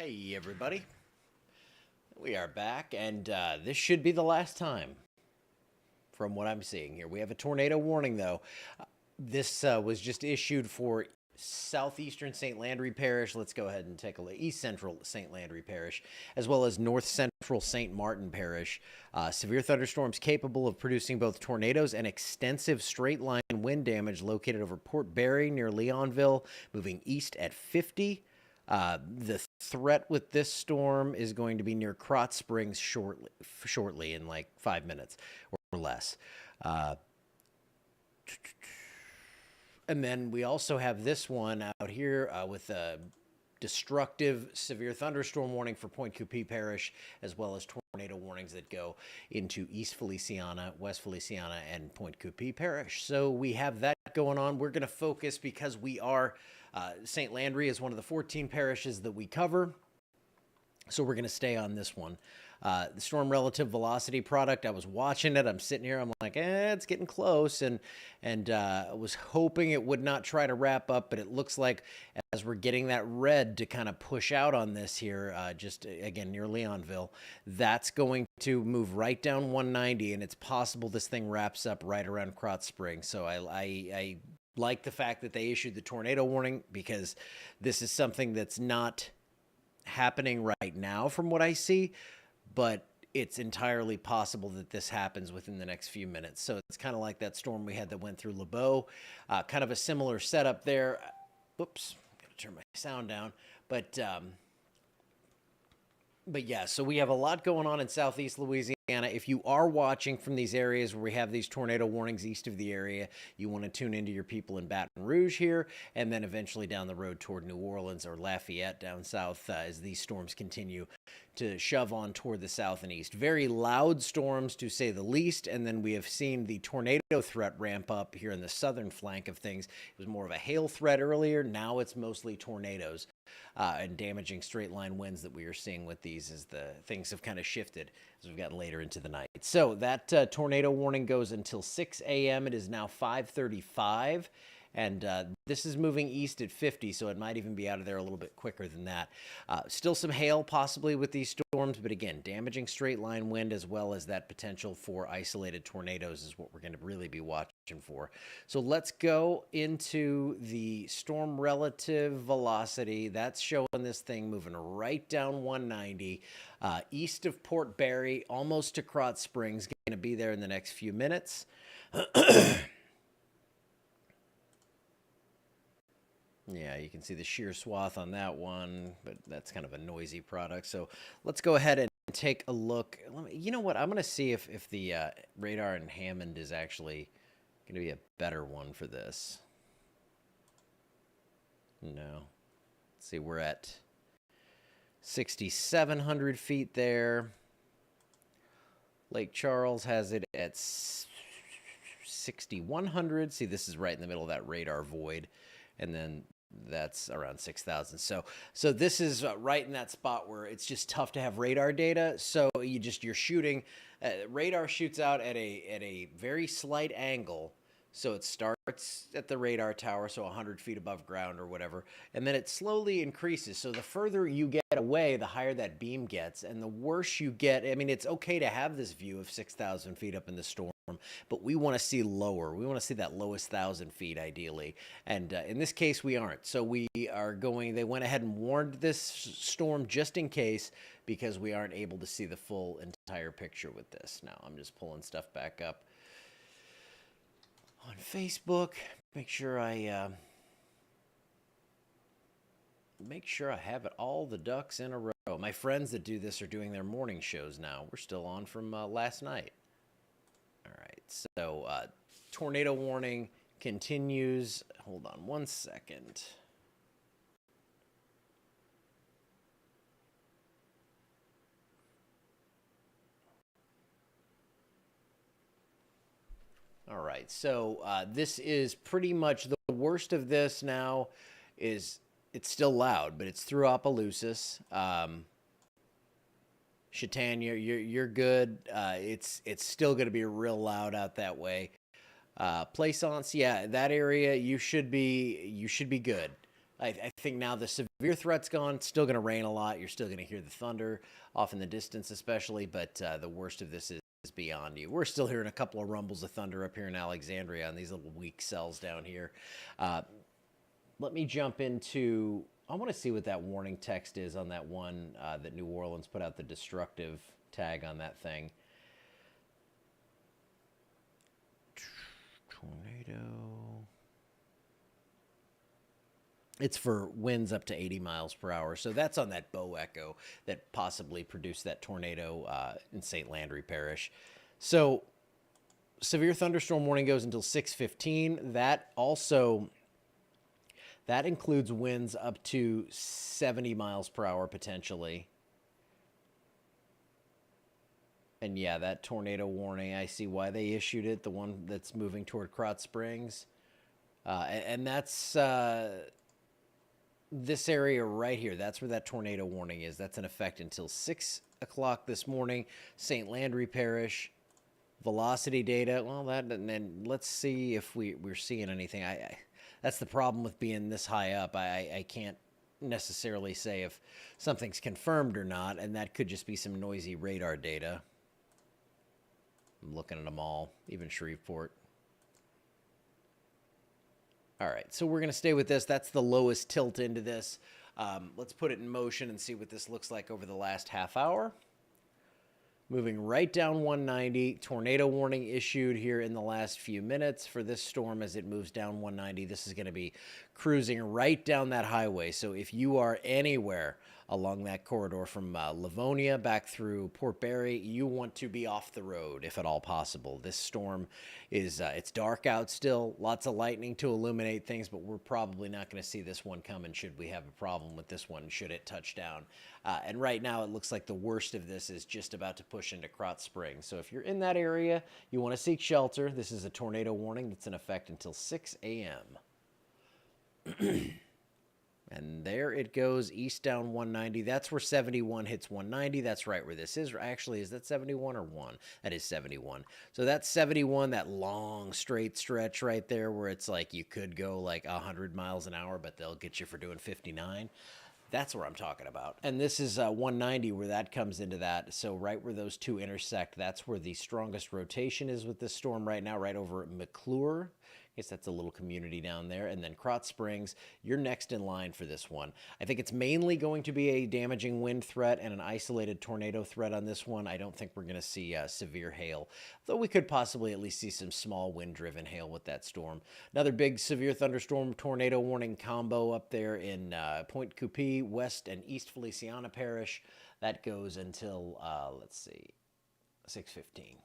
Hey everybody, we are back, and this should be the last time from what I'm seeing here. We have a tornado warning though. This was just issued for southeastern St. Landry Parish. Let's go ahead and take a look. East Central St. Landry Parish, as well as North Central St. Martin Parish. Severe thunderstorms capable of producing both tornadoes and extensive straight line wind damage located over Port Barre near Leonville, moving east at 50. The threat with this storm is going to be near Krotz Springs shortly in like 5 minutes or less. And then we also have this one out here with a destructive severe thunderstorm warning for Point Coupee Parish, as well as tornado warnings that go into East Feliciana, West Feliciana, and Point Coupee Parish. So we have that going on. We're going to focus because we are St. Landry is one of the 14 parishes that we cover. So we're going to stay on this one. The storm relative velocity product, I was watching it. I'm sitting here. I'm like, it's getting close. And I was hoping it would not try to wrap up, but it looks like as we're getting that red to kind of push out on this here, just again, near Leonville, that's going to move right down 190. And it's possible this thing wraps up right around Krotz Springs. So I like the fact that they issued the tornado warning, because this is something that's not happening right now from what I see, but it's entirely possible that this happens within the next few minutes. So it's kind of like that storm we had that went through LeBeau, kind of a similar setup there. Oops, gotta turn my sound down. But yeah, so we have a lot going on in southeast Louisiana. If you are watching from these areas where we have these tornado warnings east of the area, you want to tune into your people in Baton Rouge here, and then eventually down the road toward New Orleans or Lafayette down south as these storms continue to shove on toward the south and east. Very loud storms, to say the least, and then we have seen the tornado threat ramp up here in the southern flank of things. It was more of a hail threat earlier. Now it's mostly tornadoes and damaging straight line winds that we are seeing with these as the things have kind of shifted as we've gotten later into the night. So that tornado warning goes until 6 a.m. It is now 5:35. And this is moving east at 50, so it might even be out of there a little bit quicker than that. Still some hail possibly with these storms, but again, damaging straight line wind as well as that potential for isolated tornadoes is what we're going to really be watching for. So let's go into the storm relative velocity. That's showing this thing moving right down 190, east of Port Barre, almost to Krotz Springs. Going to be there in the next few minutes. Yeah, you can see the sheer swath on that one, but that's kind of a noisy product. So let's go ahead and take a look. You know what? I'm going to see if the radar in Hammond is actually going to be a better one for this. No. Let's see, we're at 6,700 feet there. Lake Charles has it at 6,100. See, this is right in the middle of that radar void. And then that's around 6,000. So this is right in that spot where it's just tough to have radar data. So you're shooting, radar shoots out at a very slight angle. So it starts at the radar tower, so 100 feet above ground or whatever, and then it slowly increases. So the further you get away, the higher that beam gets, and the worse you get. I mean, it's okay to have this view of 6,000 feet up in the storm, but we want to see lower. We want to see that lowest 1,000 feet ideally. And in this case, we aren't. So we are going, they went ahead and warned this storm just in case, because we aren't able to see the full entire picture with this. Now I'm just pulling stuff back up on Facebook. Make sure I have it all the ducks in a row. My friends that do this are doing their morning shows now. We're still on from last night. All right, so tornado warning continues. Hold on one second. All right, so this is pretty much the worst of this now. It's still loud, but it's through Opelousas. Chatan, you're good. It's still going to be real loud out that way. Plaisance, yeah, that area you should be good. I think now the severe threat's gone. It's still going to rain a lot. You're still going to hear the thunder off in the distance, especially, but the worst of this is beyond you. We're still hearing a couple of rumbles of thunder up here in Alexandria on these little weak cells down here. Let me jump into, I want to see what that warning text is on that one that New Orleans put out, the destructive tag on that thing. Tornado. It's for winds up to 80 miles per hour. So that's on that bow echo that possibly produced that tornado in St. Landry Parish. So severe thunderstorm warning goes until 6:15. That includes winds up to 70 miles per hour potentially. And yeah, that tornado warning, I see why they issued it, the one that's moving toward Krotz Springs. And that's this area right here. That's where that tornado warning is. That's in effect until 6 o'clock this morning. St. Landry Parish. Velocity data, well, that, and then let's see if we're seeing anything. That's the problem with being this high up. I can't necessarily say if something's confirmed or not, and that could just be some noisy radar data. I'm looking at them all, even Shreveport. All right, so we're going to stay with this. That's the lowest tilt into this. Let's put it in motion and see what this looks like over the last half hour. Moving right down 190. Tornado warning issued here in the last few minutes for this storm as it moves down 190. This is going to be cruising right down that highway. So if you are anywhere along that corridor from Livonia back through Port Barre, you want to be off the road if at all possible. This storm is, it's dark out still, lots of lightning to illuminate things, but we're probably not going to see this one coming should we have a problem with this one, should it touch down. And right now it looks like the worst of this is just about to push into Krotz Springs. So if you're in that area, you want to seek shelter. This is a tornado warning that's in effect until 6 a.m. And there it goes, east down 190. That's where 71 hits 190. That's right where this is. Actually, is that 71 or 1? That is 71. So that's 71, that long straight stretch right there where it's like you could go like 100 miles an hour, but they'll get you for doing 59. That's where I'm talking about. And this is 190 where that comes into that. So right where those two intersect, that's where the strongest rotation is with this storm right now, right over at McClure. I guess that's a little community down there. And then Krotz Springs, you're next in line for this one. I think it's mainly going to be a damaging wind threat and an isolated tornado threat on this one. I don't think we're going to see severe hail, though we could possibly at least see some small wind-driven hail with that storm. Another big severe thunderstorm tornado warning combo up there in Point Coupee, West and East Feliciana Parish. That goes until, let's see, 6:15.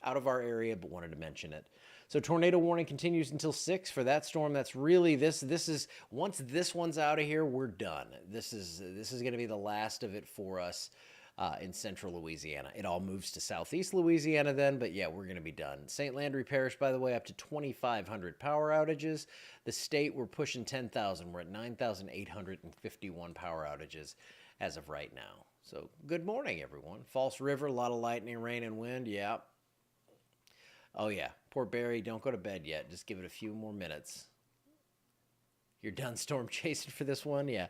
Out of our area, but wanted to mention it. So tornado warning continues until 6 for that storm. That's really this is once this one's out of here, we're done. This is going to be the last of it for us in central Louisiana. It all moves to southeast Louisiana then, but yeah, we're going to be done. St. Landry Parish, by the way, up to 2,500 power outages. The state, we're pushing 10,000. We're at 9,851 power outages as of right now. So good morning, everyone. False River, a lot of lightning, rain, and wind. Yeah. Oh, yeah. Port Barre, don't go to bed yet. Just give it a few more minutes. You're done storm chasing for this one? Yeah.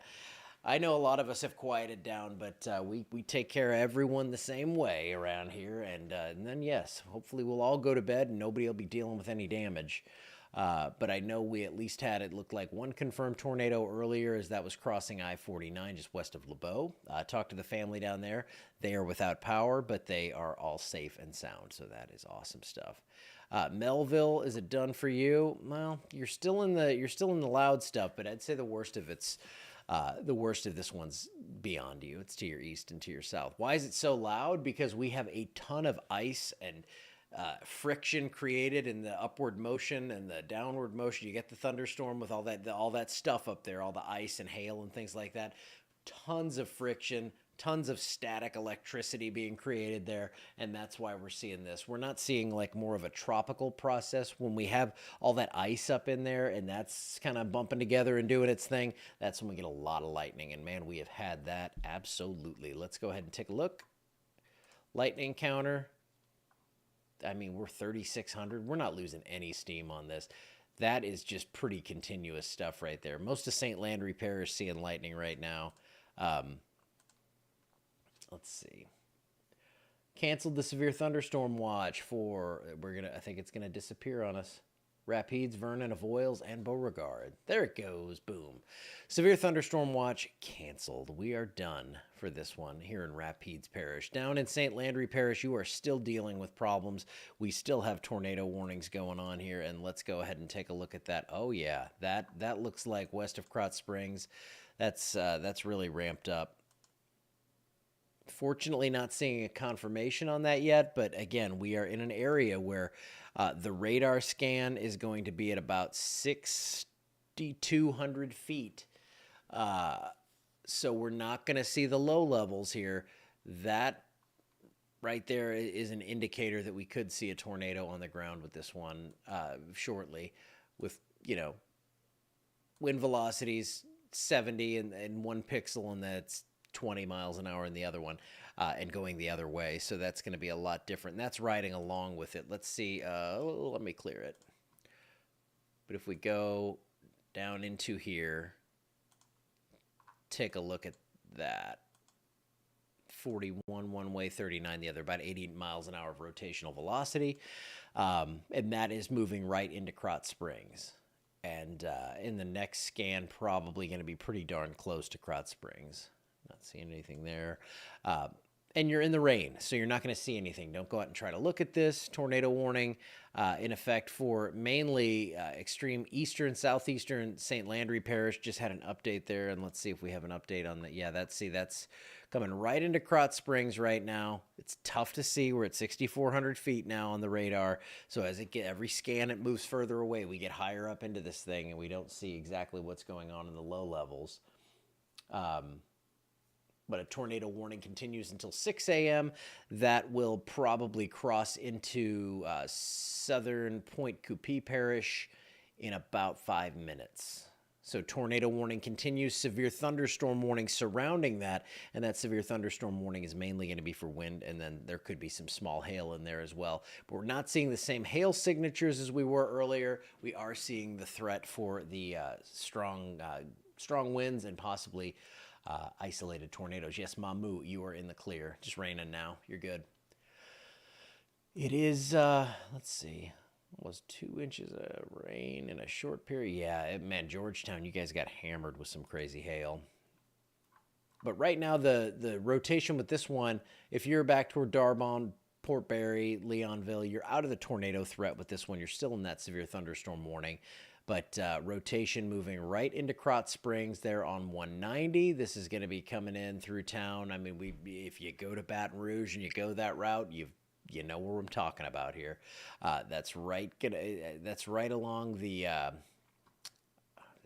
I know a lot of us have quieted down, but we take care of everyone the same way around here. And then, yes, hopefully we'll all go to bed and nobody will be dealing with any damage. But I know we at least had, it looked like one confirmed tornado earlier as that was crossing I-49 just west of LeBeau. Talked to the family down there. They are without power, but they are all safe and sound. So that is awesome stuff. Melville, is it done for you? Well, you're still in the loud stuff, but I'd say the worst of this one's beyond you. It's to your east and to your south. Why is it so loud? Because we have a ton of ice and friction created in the upward motion and the downward motion. You get the thunderstorm with all that stuff up there, all the ice and hail and things like that. Tons of friction, tons of static electricity being created there, and that's why we're seeing this. We're not seeing like more of a tropical process when we have all that ice up in there and that's kind of bumping together and doing its thing. That's when we get a lot of lightning, and man, we have had that absolutely. Let's go ahead and take a look. Lightning counter. I mean, we're 3,600. We're not losing any steam on this. That is just pretty continuous stuff right there. Most of St. Landry Parish seeing lightning right now. Um, let's see. Canceled the severe thunderstorm watch for I think it's gonna disappear on us. Rapides, Vernon, Avoyelles, and Beauregard. There it goes. Boom. Severe thunderstorm watch canceled. We are done for this one here in Rapides Parish. Down in St. Landry Parish, you are still dealing with problems. We still have tornado warnings going on here, and let's go ahead and take a look at that. Oh yeah, that looks like west of Krotz Springs. That's really ramped up. Fortunately, not seeing a confirmation on that yet, but again, we are in an area where the radar scan is going to be at about 6,200 feet. So we're not going to see the low levels here. That right there is an indicator that we could see a tornado on the ground with this one shortly, with, wind velocities 70 and 1 pixel, and that's 20 miles an hour in the other one, and going the other way. So that's going to be a lot different. And that's riding along with it. Let's see. Let me clear it. But if we go down into here, take a look at that. 41 one way, 39 the other, about 80 miles an hour of rotational velocity. And that is moving right into Krotz Springs. And in the next scan, probably going to be pretty darn close to Krotz Springs. Not seeing anything there. And you're in the rain, so you're not going to see anything. Don't go out and try to look at this. Tornado warning in effect for mainly extreme eastern, southeastern St. Landry Parish. Just had an update there, and let's see if we have an update on that. Yeah, that's coming right into Krotz Springs right now. It's tough to see. We're at 6,400 feet now on the radar. So as every scan, it moves further away. We get higher up into this thing, and we don't see exactly what's going on in the low levels. But a tornado warning continues until 6 a.m. That will probably cross into southern Point Coupee Parish in about 5 minutes. So tornado warning continues, severe thunderstorm warning surrounding that, and that severe thunderstorm warning is mainly going to be for wind, and then there could be some small hail in there as well. But we're not seeing the same hail signatures as we were earlier. We are seeing the threat for the strong winds and possibly isolated tornadoes. Yes, Mamu, you are in the clear. Just raining now. You're good. It is, let's see, almost 2 inches of rain in a short period. Yeah, man, Georgetown, you guys got hammered with some crazy hail. But right now, the rotation with this one, if you're back toward Darbon, Port Barre, Leonville, you're out of the tornado threat with this one. You're still in that severe thunderstorm warning. But rotation moving right into Krotz Springs there on 190. This is going to be coming in through town. I mean, if you go to Baton Rouge and you go that route, you know where I'm talking about here. That's right along the.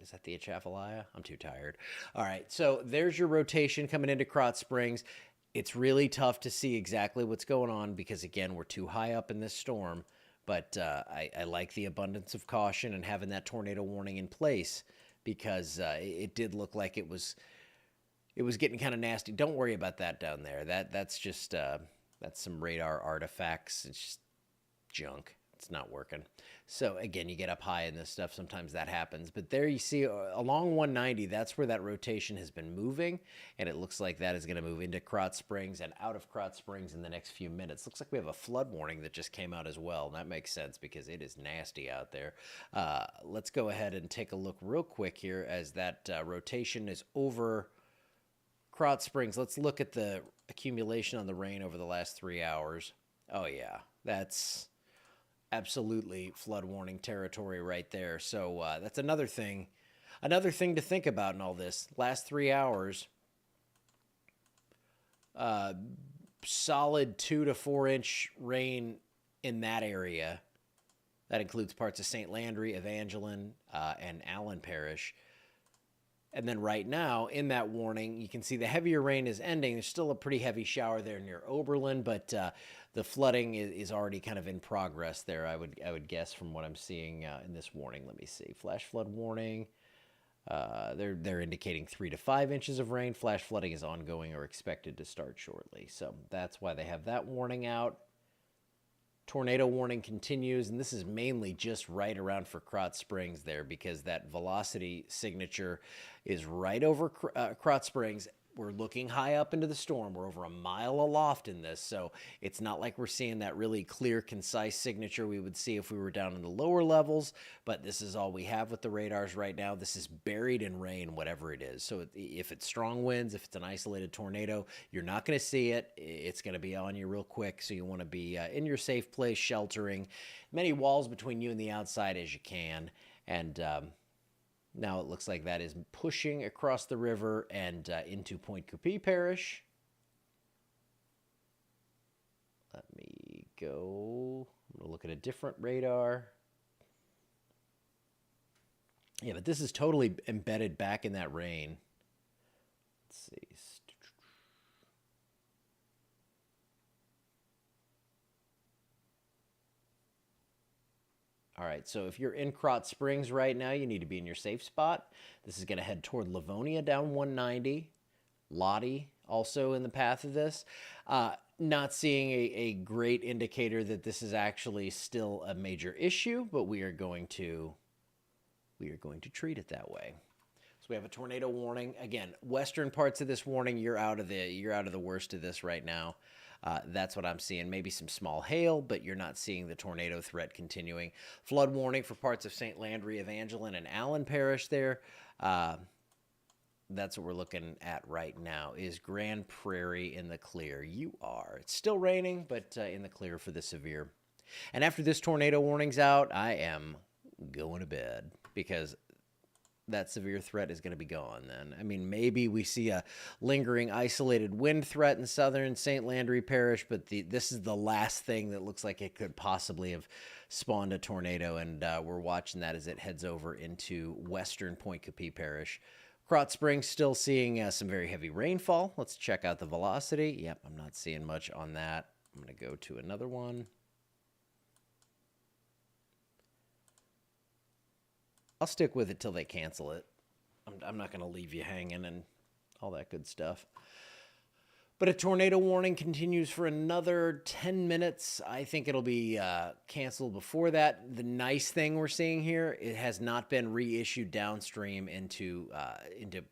Is that the Atchafalaya? I'm too tired. All right, so there's your rotation coming into Krotz Springs. It's really tough to see exactly what's going on because, again, we're too high up in this storm. But I like the abundance of caution and having that tornado warning in place because it did look like it was getting kind of nasty. Don't worry about that down there. That's just that's some radar artifacts. It's just junk. It's not working. So again, you get up high in this stuff. Sometimes that happens. But there you see along 190, that's where that rotation has been moving. And it looks like that is going to move into Krotz Springs and out of Krotz Springs in the next few minutes. Looks like we have a flood warning that just came out as well. And that makes sense because it is nasty out there. Let's go ahead and take a look real quick here as that rotation is over Krotz Springs. Let's look at the accumulation on the rain over the last 3 hours. Oh, yeah. That's absolutely flood warning territory right there. So that's another thing to think about in all this. Last 3 hours, solid 2 to 4 inch rain in that area. That includes parts of St. Landry, Evangeline, and Allen Parish. And then right now, in that warning, you can see the heavier rain is ending. There's still a pretty heavy shower there near Oberlin, but the flooding is already kind of in progress there, I would guess, from what I'm seeing in this warning. Let me see. Flash flood warning. They're indicating 3 to 5 inches of rain. Flash flooding is ongoing or expected to start shortly. So that's why they have that warning out. Tornado warning continues, and this is mainly just right around for Krotz Springs there because that velocity signature is right over Krotz Springs. We're looking high up into the storm. We're over a mile aloft in this, so it's not like we're seeing that really clear, concise signature we would see if we were down in the lower levels, but this is all we have with the radars right now. This is buried in rain, whatever it is. So if it's strong winds, if it's an isolated tornado, you're not going to see it. It's going to be on you real quick, so you want to be in your safe place, sheltering many walls between you and the outside as you can, and now it looks like that is pushing across the river and into Point Coupee Parish. Let me go. I'm going to look at a different radar. Yeah, but this is totally embedded back in that rain. Let's see. All right, so if you're in Krotz Springs right now, you need to be in your safe spot. This is going to head toward Livonia down 190. Lottie also in the path of this. Not seeing a great indicator that this is actually still a major issue, but we are going to treat it that way. So we have a tornado warning. Again, western parts of this warning, you're out of the worst of this right now. That's what I'm seeing. Maybe some small hail, but you're not seeing the tornado threat continuing. Flood warning for parts of St. Landry, Evangeline, and Allen Parish there. That's what we're looking at right now is Grand Prairie in the clear. You are. It's still raining, but in the clear for the severe. And after this tornado warning's out, I am going to bed because that severe threat is going to be gone then. I mean, maybe we see a lingering isolated wind threat in southern St. Landry Parish, but this is the last thing that looks like it could possibly have spawned a tornado, and we're watching that as it heads over into western Point Coupee Parish. Krotz Springs still seeing some very heavy rainfall. Let's check out the velocity. Yep, I'm not seeing much on that. I'm going to go to another one. I'll stick with it till they cancel it. I'm not going to leave you hanging and all that good stuff. But a tornado warning continues for another 10 minutes. I think it'll be canceled before that. The nice thing we're seeing here, it has not been reissued downstream into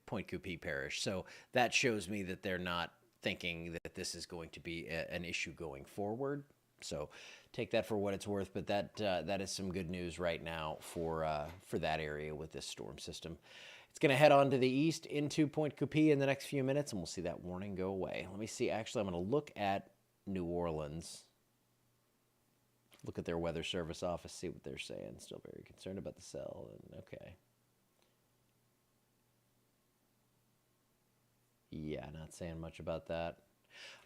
Point Coupee Parish. So that shows me that they're not thinking that this is going to be an issue going forward. So take that for what it's worth, but that is some good news right now for that area with this storm system. It's going to head on to the east into Point Coupee in the next few minutes, and we'll see that warning go away. Let me see. Actually, I'm going to look at New Orleans. Look at their weather service office, see what they're saying. Still very concerned about the cell. And okay. Yeah, not saying much about that.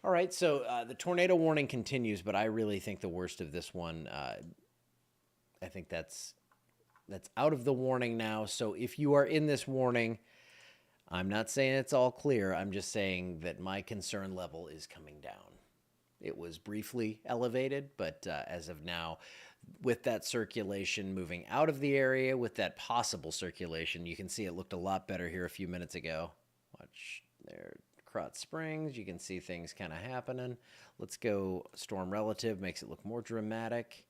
All right, so the tornado warning continues, but I really think the worst of this one, I think that's out of the warning now. So if you are in this warning, I'm not saying it's all clear. I'm just saying that my concern level is coming down. It was briefly elevated, but as of now, with that circulation moving out of the area, with that possible circulation, you can see it looked a lot better here a few minutes ago. Watch there. Krotz Springs, you can see things kind of happening. Let's go storm relative, makes it look more dramatic.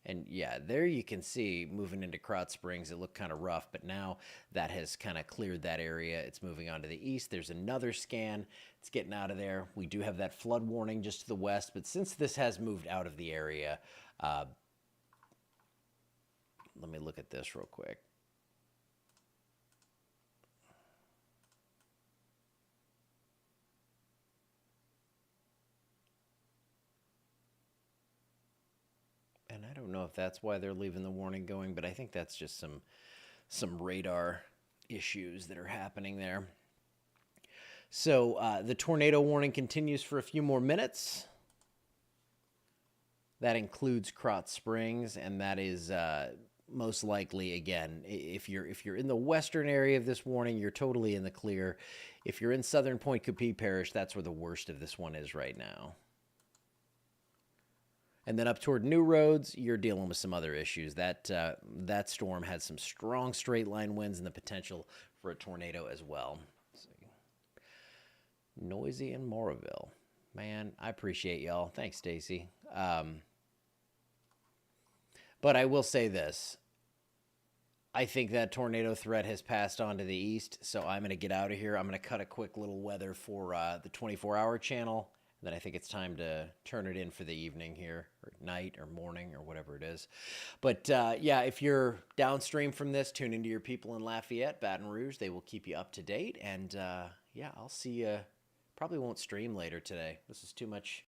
And yeah, there you can see moving into Krotz Springs, it looked kind of rough, but now that has kind of cleared that area. It's moving on to the east. There's another scan. It's getting out of there. We do have that flood warning just to the west, but since this has moved out of the area, let me look at this real quick. And I don't know if that's why they're leaving the warning going, but I think that's just some radar issues that are happening there. So the tornado warning continues for a few more minutes. That includes Krotz Springs, and that is most likely, again, if you're in the western area of this warning, you're totally in the clear. If you're in southern Point Coupee Parish, that's where the worst of this one is right now. And then up toward New Roads, you're dealing with some other issues. That storm had some strong straight line winds and the potential for a tornado as well. Let's see. Noisy in Moraville. Man, I appreciate y'all. Thanks, Stacy. But I will say this. I think that tornado threat has passed on to the east, so I'm going to get out of here. I'm going to cut a quick little weather for the 24-hour channel. Then I think it's time to turn it in for the evening here, or night, or morning, or whatever it is. But yeah, if you're downstream from this, tune into your people in Lafayette, Baton Rouge. They will keep you up to date. And yeah, I'll see you. Probably won't stream later today. This is too much